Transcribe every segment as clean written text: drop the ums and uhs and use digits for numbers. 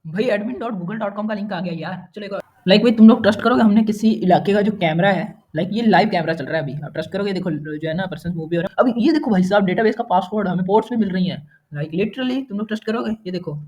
भाई admin.google.com का link आ गया यार। चलो एक और लाइक भाई तुम लोग ट्रस्ट करोगे, हमने किसी इलाके का जो कैमरा है, लाइक ये लाइव कैमरा चल रहा है अभी, आप ट्रस्ट करोगे? देखो जो है ना पर्सन मूव भी हो रहा है। अभी ये देखो भाई साहब, डेटाबेस का पासवर्ड हमें पोर्ट्स भी मिल रही हैं। लाइक लिटरली तुम लोग ट्रस्ट करोगे? ये देखो।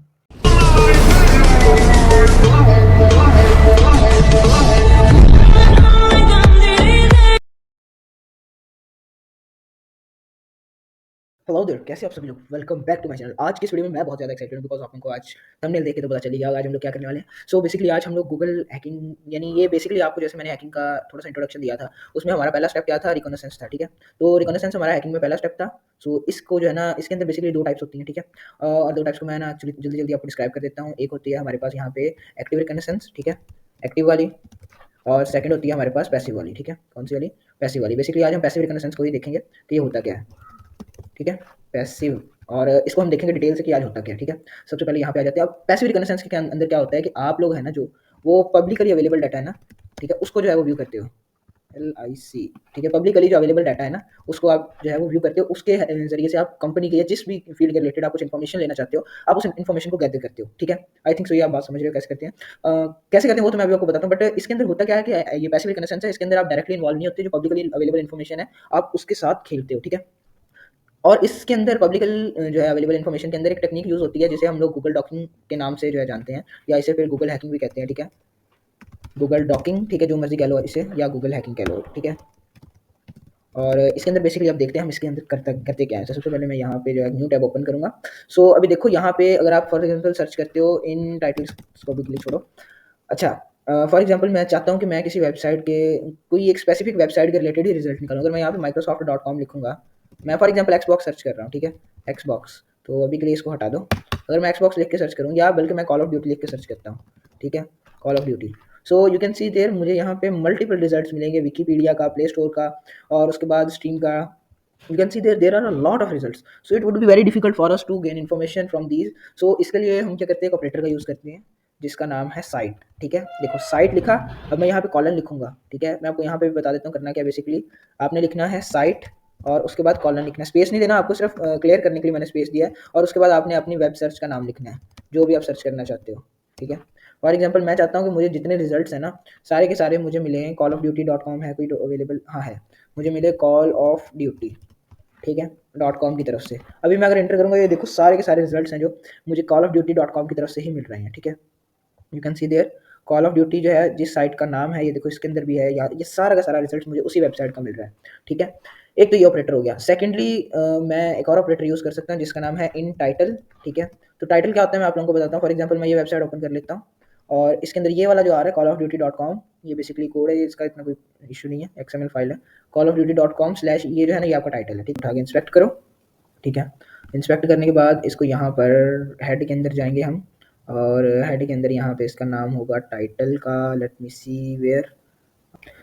हेलो देयर, कैसे आप सभी लोग? Welcome back to my channel. आज की इस वीडियो में मैं बहुत ज़्यादा एक्साइटेड हूं बिकॉज़ आप लोगों को आज थंबनेल देख के तो पता चल ही गया आज हम लोग क्या करने वाले हैं। सो बेसिकली आज हम लोग गूगल हैकिंग, यानी ये बेसिकली आपको जैसे मैंने हैकिंग का थोड़ा-सा इंट्रोडक्शन दिया था, उसमें हमारा पहला स्टेप क्या था? रिकॉग्निसेंस था, ठीक है? तो रिकॉग्निसेंस हमारा हैकिंग में पहला स्टेप था। सो इसको जो है ना, इसके अंदर बेसिकली 2 टाइप्स होती हैं, ठीक है? और 2 टाइप्स को मैं ना एक्चुअली जल्दी-जल्दी आपको डिस्क्राइब कर देता हूँ। एक होती है हमारे पास यहाँ पे एक्टिव रिकॉग्निसेंस, ठीक है? एक्टिव वाली। और सेकंड होती है हमारे पास पैसिव वाली, ठीक है? कौन-सी वाली? पैसिव वाली। बेसिकली आज हम पैसिव रिकॉग्निसेंस को ही देखेंगे कि ये होता क्या है। ठीक है? पैसिव, और इसको हम देखेंगे डिटेल से कि आज होता क्या है, ठीक है? सबसे पहले यहाँ पे आ जाते हैं। अब पैसिव रिकॉग्निसेंस के अंदर क्या होता है कि आप लोग हैं ना, जो वो पब्लिकली अवेलेबल डाटा है ना, ठीक है? उसको जो है वो व्यू करते हो। LIC, ठीक है? पब्लिकली जो अवेलेबल डाटा है ना, उसको आप जो है वो व्यू करते हो। उसके ज़रिए से आप कंपनी के या जिस भी फील्ड के रिलेटेड आप कुछ इन्फॉर्मेशन लेना चाहते हो, आप उस इन्फॉर्मेशन को गैदर करते हो, ठीक है? आई थिंक सो ये आप बात समझ रहे हो कैसे करते हैं। कैसे करते हैं वो तो मैं अभी आपको बताता हूँ, बट इसके अंदर होता क्या है कि ये पैसिव रिकॉग्निसेंस है, इसके अंदर आप डायरेक्टली इन्वॉल्व नहीं होते। जो पब्लिकली अवेलेबल इन्फॉर्मेशन है, आप उसके साथ खेलते हो, ठीक है? और इसके अंदर पब्लिकल जो है अवेलेबल इन्फॉर्मेशन के अंदर एक टेक्निक यूज़ होती है जिसे हम लोग गूगल डॉकिंग के नाम से जो है जानते हैं, या इसे फिर गूगल हैकिंग भी कहते हैं, ठीक है? गूगल डॉकिंग, ठीक है? जो मर्ज़ी कह लो इसे, या गूगल हैकिंग कह लो, ठीक है? और इसके अंदर बेसिकली अब देखते हैं हम इसके अंदर करते क्या है। तो सबसे पहले मैं यहाँ पे जो है न्यू टैब ओपन करूँगा। सो अभी देखो यहाँ पे अगर आप फॉर एग्जांपल सर्च करते हो इन टाइटल्स को भी छोड़ो। अच्छा, फॉर एग्जांपल मैं चाहता हूँ कि मैं किसी वेबसाइट के कोई एक स्पेसिफिक वेबसाइट के रिलेटेड ही रिजल्ट निकालूँ। अगर मैं यहाँ पे माइक्रोसॉफ्ट.com लिखूँगा, मैं फॉर एग्जांपल एक्सबॉक्स सर्च कर रहा हूँ, ठीक है? एक्सबॉक्स, तो अभी के लिए इसको हटा दो। अगर मैं एक्सबॉक्स लिख के सर्च करूँ, या बल्कि मैं कॉल ऑफ ड्यूटी लिख के सर्च करता हूँ, ठीक है? Call of Duty. So you can see there मुझे यहाँ पे मल्टीपल रिजल्ट्स मिलेंगे, विकिपीडिया का, प्ले स्टोर का, और उसके बाद स्टीम का। You can see there are a lot of results, so it would be very difficult for us to gain information from these. So इसके लिए हम क्या करते हैं, एक ऑपरेटर का यूज़ करते हैं जिसका नाम है साइट, ठीक है? देखो साइट लिखा। अब मैं यहाँ पे कॉलन लिखूंगा, ठीक है? मैं आपको यहाँ पे भी बता देता हूँ करना क्या। बेसिकली आपने लिखना है साइट, और उसके बाद कॉलन लिखना है। स्पेस नहीं देना आपको, सिर्फ क्लियर करने के लिए मैंने स्पेस दिया है। और उसके बाद आपने अपनी वेब सर्च का नाम लिखना है, जो भी आप सर्च करना चाहते हो, ठीक है? फॉर एग्जाम्पल मैं चाहता हूँ कि मुझे जितने रिजल्ट्स हैं ना, सारे के सारे मुझे मिले हैं call of Duty dot com है कोई अवेलेबल? हाँ है, मुझे मिले कॉल ऑफ ड्यूटी, ठीक है? डॉट कॉम की तरफ से। अभी मैं अगर एंटर करूँगा, ये देखो सारे के सारे रिजल्ट्स हैं जो मुझे Call of Duty dot com की तरफ से ही मिल रहे हैं, ठीक है? You can see there Call of Duty जो है जिस साइट का नाम है, ये देखो इसके अंदर भी है यार, ये सारा का सारा रिजल्ट मुझे उसी वेबसाइट का मिल रहा है, ठीक है? एक तो ये ऑपरेटर हो गया। सेकेंडली मैं एक और ऑपरेटर यूज़ कर सकता हूँ जिसका नाम है इन टाइटल, ठीक है? तो टाइटल क्या होता है मैं आप लोगों को बताता हूँ। फॉर एग्जाम्पल मैं ये वेबसाइट ओपन कर लेता हूँ, और इसके अंदर ये वाला जो आ रहा है Call of Duty dot com, ये बेसिकली कोड है, इसका इतना कोई इशू नहीं है, XML फाइल है। Call of Duty dot com slash ये जो है ना, ये आपका टाइटल है, ठीक? उठा के इंस्पेक्ट करो, ठीक है? इंस्पेक्ट करने के बाद इसको यहाँ पर हेड के अंदर जाएंगे हम, और हेड के अंदर यहाँ पे इसका नाम होगा टाइटल का। Let me see where.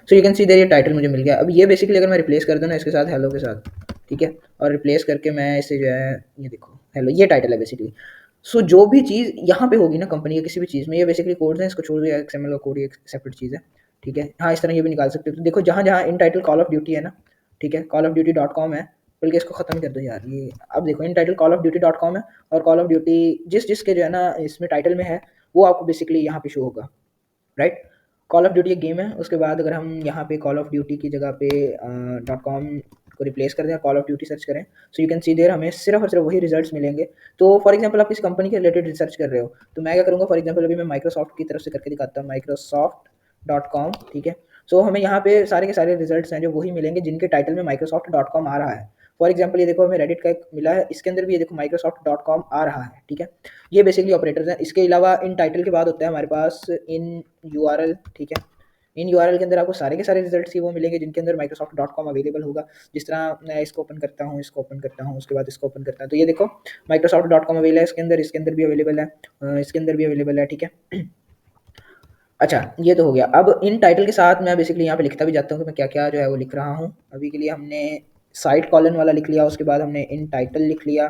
So you can see there ये टाइटल मुझे मिल गया। अब ये बेसिकली अगर मैं रिप्लेस कर दूँ ना इसके साथ, हेलो के साथ, ठीक है? और रिप्लेस करके मैं इसे जो है, ये देखो हेलो, ये टाइटल है बेसिकली। सो जो भी चीज़ यहाँ पे होगी ना कंपनी के किसी भी चीज़ में, ये बेसिकली कोड है, इसको छोड़ दिया। XML का कोड, ये एक सेपरेट चीज़ है, ठीक है? हाँ, इस तरह ये भी निकाल सकते हो। तो देखो जहाँ जहाँ इन टाइटल कॉल ऑफ ड्यूटी है ना, ठीक है? Call of Duty dot com है, बल्कि इसको खत्म कर दो यार ये। अब देखो इन title call of Duty dot com है, और कॉल ऑफ ड्यूटी जिस जिसके जो है ना इसमें टाइटल में है, वो आपको बेसिकली यहाँ पे शो होगा, राइट? कॉल ऑफ ड्यूटी एक गेम है। उसके बाद अगर हम यहाँ पे कॉल ऑफ ड्यूटी की जगह पे डॉट कॉम को रिप्लेस कर दें, कॉल ऑफ ड्यूटी सर्च करें, so you can see there हमें सिर्फ और सिर्फ वही रिजल्ट्स मिलेंगे। तो फॉर एग्जांपल आप किसी कंपनी के रिलेटेड रिसर्च कर रहे हो, तो मैं क्या करूँगा, फॉर एग्जांपल अभी मैं माइक्रोसॉफ्ट की तरफ से करके दिखाता हूँ, माइक्रोसॉफ्ट डॉट कॉम, ठीक है? सो हमें यहाँ पे सारे के सारे रिजल्ट्स हैं जो वही मिलेंगे जिनके टाइटल में माइक्रोसॉफ्ट डॉट कॉम आ रहा है। फॉर एग्जांपल ये देखो हमें रेडिट का एक मिला है, इसके अंदर भी ये देखो माइक्रोसॉफ्ट डॉट कॉम आ रहा है, ठीक है? ये बेसिकली ऑपरेटर्स हैं। इसके अलावा इन टाइटल के बाद होता है हमारे पास इन URL, ठीक है? इन URL के अंदर आपको सारे के सारे रिजल्ट्स ही वो मिलेंगे जिनके अंदर माइक्रोसॉफ्ट डॉट कॉम अवेलेबल होगा। जिस तरह मैं इसको ओपन करता हूँ, इसको ओपन करता हूँ, उसके बाद इसको ओपन करता हूँ, तो ये देखो माइक्रोसॉफ्ट डॉट कॉम अवेलेबल है इसके अंदर भी अवेलेबल है, इसके अंदर भी अवेलेबल है, ठीक है? अच्छा, ये तो हो गया। अब इन टाइटल के साथ मैं बेसिकली यहाँ पे लिखता भी जाता हूँ कि मैं क्या-क्या जो है वो लिख रहा हूँ। अभी के लिए हमने साइट कॉलन वाला लिख लिया, उसके बाद हमने इन टाइटल लिख लिया,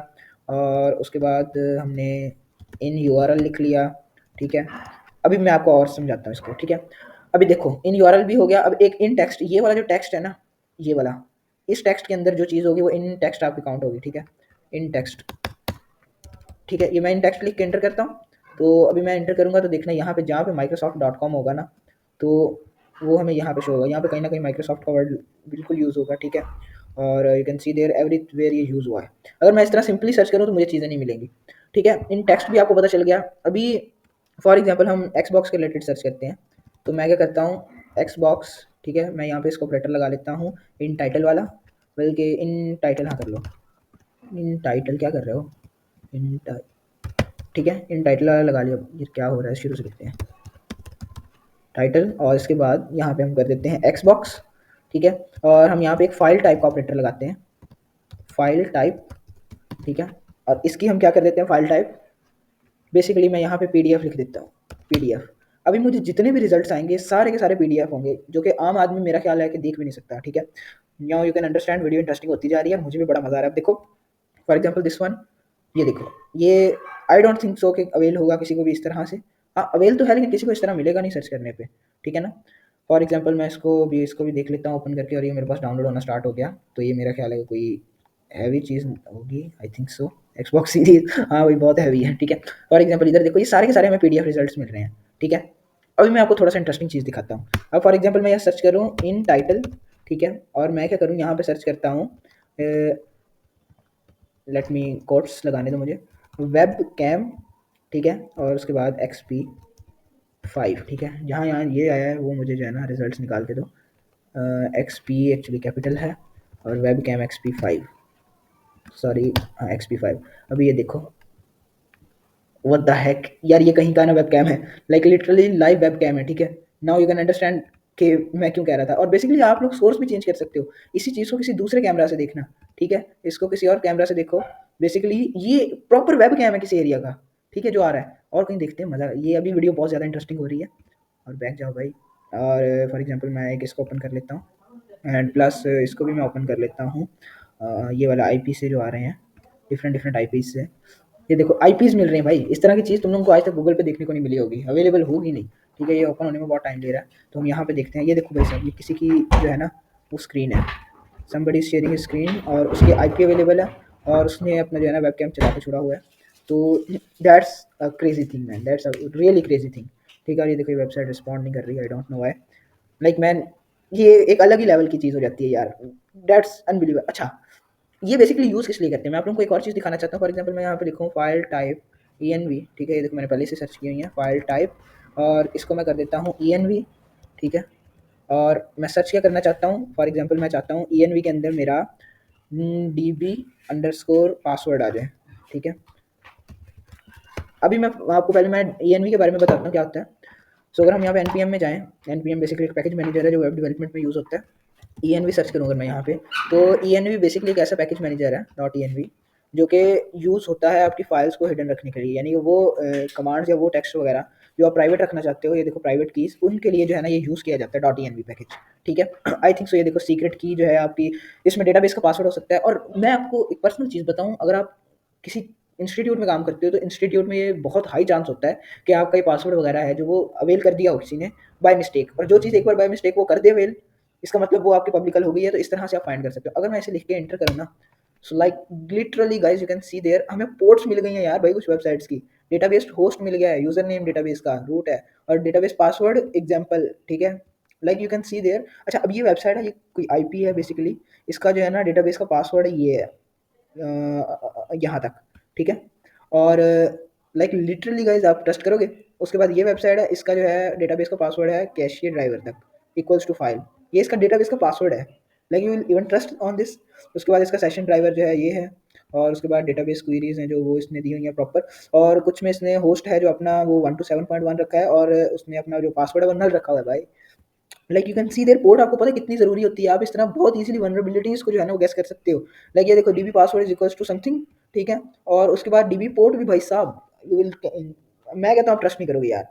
और उसके बाद हमने इन URL लिख लिया, ठीक है? अभी मैं आपको और समझाता हूँ इसको, ठीक है? अभी देखो इन URL भी हो गया। अब एक इन टेक्स्ट, ये वाला जो टेक्स्ट है ना, ये वाला, इस टेक्स्ट के अंदर जो चीज़ होगी वो इन टेक्स्ट आपकी काउंट होगी, ठीक है? इन टेक्स्ट, ठीक है? ये मैं इन टेक्स्ट लिख के एंटर करता हूँ, तो अभी मैं एंटर करूँगा तो देखना यहाँ पे जहाँ पे microsoft.com होगा ना, तो वो हमें यहाँ पे शो होगा। यहाँ पे कहीं ना कहीं माइक्रोसॉफ्ट का वर्ड बिल्कुल यूज़ होगा, ठीक है। और you can see there everywhere ये यूज़ हुआ है। अगर मैं इस तरह सिंपली सर्च करूँ तो मुझे चीज़ें नहीं मिलेंगी, ठीक है। इन टेक्स्ट भी आपको पता चल गया। अभी फॉर एग्जाम्पल हम एक्सबॉक्स के रिलेटेड सर्च करते हैं, तो मैं क्या करता हूँ, एक्सबॉक्स, ठीक है, मैं यहाँ पे इसको ऑपरेटर लगा लेता हूँ इन टाइटल वाला, बल्कि इन टाइटल, हाँ कर लो, इन टाइटल क्या कर रहे हो, इन ठीक है, इन टाइटल वाला लगा लिया। ये क्या हो रहा है, शुरू से लिखते हैं टाइटल, और इसके बाद यहाँ पे हम कर देते हैं एक्सबॉक्स, ठीक है। और हम यहाँ पे एक फाइल टाइप का ऑपरेटर लगाते हैं, फाइल टाइप, ठीक है। और इसकी हम क्या कर देते हैं, फाइल टाइप, बेसिकली मैं यहाँ पे पीडीएफ लिख देता हूँ, पीडीएफ। अभी मुझे जितने भी रिजल्ट्स आएंगे सारे के सारे पीडीएफ होंगे, जो कि आम आदमी मेरा ख्याल है कि देख भी नहीं सकता, ठीक है। Now you can understand, video interesting होती जा रही है, मुझे भी बड़ा मजा आ रहा है। अब देखो फॉर एग्जाम्पल दिस वन, ये देखो, ये आई डोंट थिंक सो कि अवेल होगा किसी को भी इस तरह से। हाँ अवेल तो है, लेकिन किसी को इस तरह मिलेगा नहीं सर्च करने पे, ठीक है ना। फॉर एग्जाम्पल मैं इसको भी देख लेता हूँ ओपन करके, और ये मेरे पास डाउनलोड होना स्टार्ट हो गया। तो ये मेरा ख्याल है कोई हैवी चीज़ होगी, I think so, Xbox series, हाँ वही बहुत हैवी है, ठीक है। फॉर एग्जाम्पल इधर देखो, ये सारे के सारे हमें पीडीएफ रिजल्ट्स मिल रहे हैं, ठीक है। अभी मैं आपको थोड़ा सा इंटरेस्टिंग चीज़ दिखाता हूँ। अब फॉर एग्जाम्पल मैं यहाँ सर्च करूँ इन टाइटल, ठीक है, और मैं क्या करूँ, यहाँ पे सर्च करता हूँ, लेट मी कोट्स लगाने दो मुझे, वेब कैम, ठीक है, और उसके बाद XP5, ठीक है। जहाँ यहाँ ये आया है वो मुझे जो है ना रिजल्ट्स निकाल के दो। XP एक्चुअली कैपिटल है, और वेब कैम XP5, सॉरी, हाँ XP5। अभी ये देखो, व्हाट द हेक यार, ये कहीं का ना वेब कैम है, like literally live webcam है, ठीक है। नाउ यू कैन अंडरस्टैंड कि मैं क्यों कह रहा था। और बेसिकली आप लोग सोर्स भी चेंज कर सकते हो, इसी चीज़ को किसी दूसरे कैमरा से देखना, ठीक है, इसको किसी और कैमरा से देखो। बेसिकली ये प्रॉपर वेब कैम है किसी एरिया का, ठीक है, जो आ रहा है। और कहीं देखते हैं मज़ा, ये अभी वीडियो बहुत ज़्यादा इंटरेस्टिंग हो रही है। और बैक जाओ भाई, और फॉर एग्जांपल मैं एक इसको ओपन कर लेता हूँ, एंड प्लस इसको भी मैं ओपन कर लेता हूँ, ये वाला आईपी से जो आ रहे हैं, डिफरेंट डिफरेंट आईपी से। ये देखो आईपीज मिल रहे हैं भाई, इस तरह की चीज़ तुम लोगों को आज तक गूगल पे देखने को नहीं मिली होगी, अवेलेबल होगी नहीं, ठीक है। ये ओपन होने में बहुत टाइम ले रहा है, तो हम यहाँ पे देखते हैं। ये देखो भाई साहब, ये किसी की जो है ना वो स्क्रीन है, समबडी इज शेयरिंग स्क्रीन, और उसकी आईपी अवेलेबल है, और उसने अपना जो है ना वेब कैम चला के छोड़ा हुआ है। तो that's a crazy thing man, that's a really crazy thing, ठीक है। और ये देखो, ये वेबसाइट रिस्पॉन्ड नहीं कर रही, I don't know why, like man, ये एक अलग ही लेवल की चीज़ हो जाती है यार, दैट्स अनबिलीवेबल। अच्छा, ये बेसिकली यूज़ किस लिए करते हैं, मैं आप लोगों को एक और चीज़ दिखाना चाहता हूँ। फॉर एग्जांपल मैं यहाँ पे लिखूँ फाइल टाइप ENV, ठीक है, ये देखो मैंने पहले से सर्च की हुई है फाइल टाइप, और इसको मैं कर देता हूँ ENV, ठीक है। और मैं सर्च क्या करना चाहता हूँ, फॉर एग्जांपल मैं चाहता हूँ ENV के अंदर मेरा DB_पासवर्ड आ जाए, ठीक है। अभी मैं आपको पहले मैं ENV के बारे में बताता हूँ क्या होता है। सो अगर हम यहाँ पे NPM में जाएँ, NPM बेसिकली एक पैकेज मैनेजर है जो वेब डेवलपमेंट में यूज़ होता है। ENV सर्च करूँ अगर मैं यहाँ पे, तो ENV बेसिकली एक ऐसा पैकेज मैनेजर है, .env, जो कि यूज़ होता है आपकी फाइल्स को हिडन रखने के लिए, यानी कि वो कमांड्स या वो टेक्स्ट वगैरह जो आप प्राइवेट रखना चाहते हो, ये देखो प्राइवेट कीज़, उनके लिए जो है ना ये यूज़ किया जाता है .env पैकेज, ठीक है। आई थिंक सो, ये देखो सीक्रेट की जो है आपकी, इसमें डेटाबेस का पासवर्ड हो सकता है। और मैं आपको एक पर्सनल चीज़ बताऊँ, अगर आप किसी इंस्टीट्यूट में काम करते हो तो इंस्टीट्यूट में ये बहुत हाई चांस होता है कि आपका ये पासवर्ड वगैरह है जो वो अवेल कर दिया हो किसी ने बाय मिस्टेक, और जो चीज़ एक बार बाय मिस्टेक वो कर दे अवेल, इसका मतलब वो आपकी पब्लिकल हो गई है। तो इस तरह से आप फाइंड कर सकते हो। अगर मैं इसे लिख के एंटर करूँ ना, so like literally guys you can see there, हमें पोर्ट्स मिल गई हैं यार भाई कुछ वेबसाइट्स की, डेटाबेस होस्ट मिल गया है, यूजर नेम डेटाबेस का रूट है, और डेटाबेस पासवर्ड एग्जांपल, ठीक है, like you can see there. अच्छा, अब ये वेबसाइट है, ये कोई आईपी है बेसिकली, इसका जो है ना डेटाबेस का पासवर्ड है, ये है यहाँ तक, ठीक है। और लाइक लिटरली गाइज आप ट्रस्ट करोगे, उसके बाद ये वेबसाइट है, इसका जो है डेटाबेस का पासवर्ड है कैशियर ड्राइवर तक इक्वल्स टू फाइल, ये इसका डेटाबेस का पासवर्ड है, like you will even trust on this. उसके बाद इसका सेशन ड्राइवर जो है ये है, और उसके बाद डेटाबेस क्वेरीज हैं जो वो इसने दी हुई हैं प्रॉपर, और कुछ में इसने होस्ट है जो अपना वो 127.1 रखा है, और उसने अपना जो पासवर्ड है वो नल रखा हुआ है भाई। Like you can see there port, आपको पता है कितनी ज़रूरी होती है, आप इस तरह बहुत इजीली वनरेबिलिटीज़ को जो है ना वो गेस कर सकते हो। लाइक ये देखो, DB password is equals to something, ठीक है, और उसके बाद डीबी पोर्ट भी भाई साहब, यू विल, मैं कहता हूँ आप ट्रस्ट नहीं करोगे यार।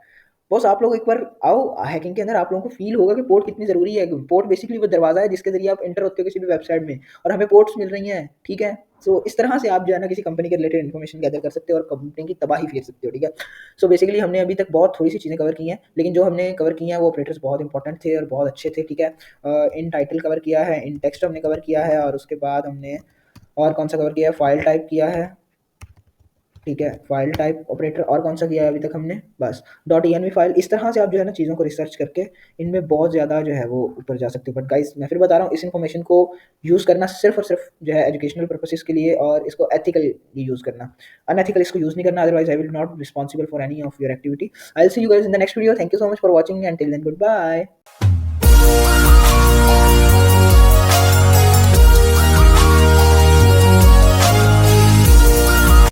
बस आप लोग एक बार आओ हैकिंग के अंदर, आप लोगों को फील होगा कि पोर्ट कितनी ज़रूरी है। पोर्ट बेसिकली वो दरवाज़ा है जिसके जरिए आप एंटर होते हो किसी भी वेबसाइट में, और हमें पोर्ट्स मिल रही हैं, ठीक है। सो इस तरह से आप जो है ना किसी कंपनी के रिलेटेड इन्फॉर्मेशन गैदर कर सकते हो और कंपनी की तबाही फेर सकते हो, ठीक है। सो बेसिकली हमने अभी तक बहुत थोड़ी सी चीज़ें कवर की हैं, लेकिन जो हमने कवर की हैं वो ऑपरेटर्स बहुत इंपॉर्टेंट थे और बहुत अच्छे थे, ठीक है। इन टाइटल कवर किया है, इन टेक्स्ट हमने कवर किया है, और उसके बाद हमने और कौन सा कवर किया है, फाइल टाइप किया है, ठीक है, फाइल टाइप ऑपरेटर और कौन सा किया है अभी तक हमने, बस डॉट env फाइल। इस तरह से आप जो है ना चीज़ों को रिसर्च करके इनमें बहुत ज़्यादा जो है वो ऊपर जा सकते हो। बट गाइस मैं फिर बता रहा हूँ, इस इन्फॉर्मेशन को यूज़ करना सिर्फ और सिर्फ जो है एजुकेशनल पर्पसेस के लिए, और इसको एथिकली यूज़ करना, अनएथिकल इसको यूज़ नहीं करना। Otherwise I will not responsible for any of your activity. I will see you guys in the next video. Thank you so much for watching and till then good bye.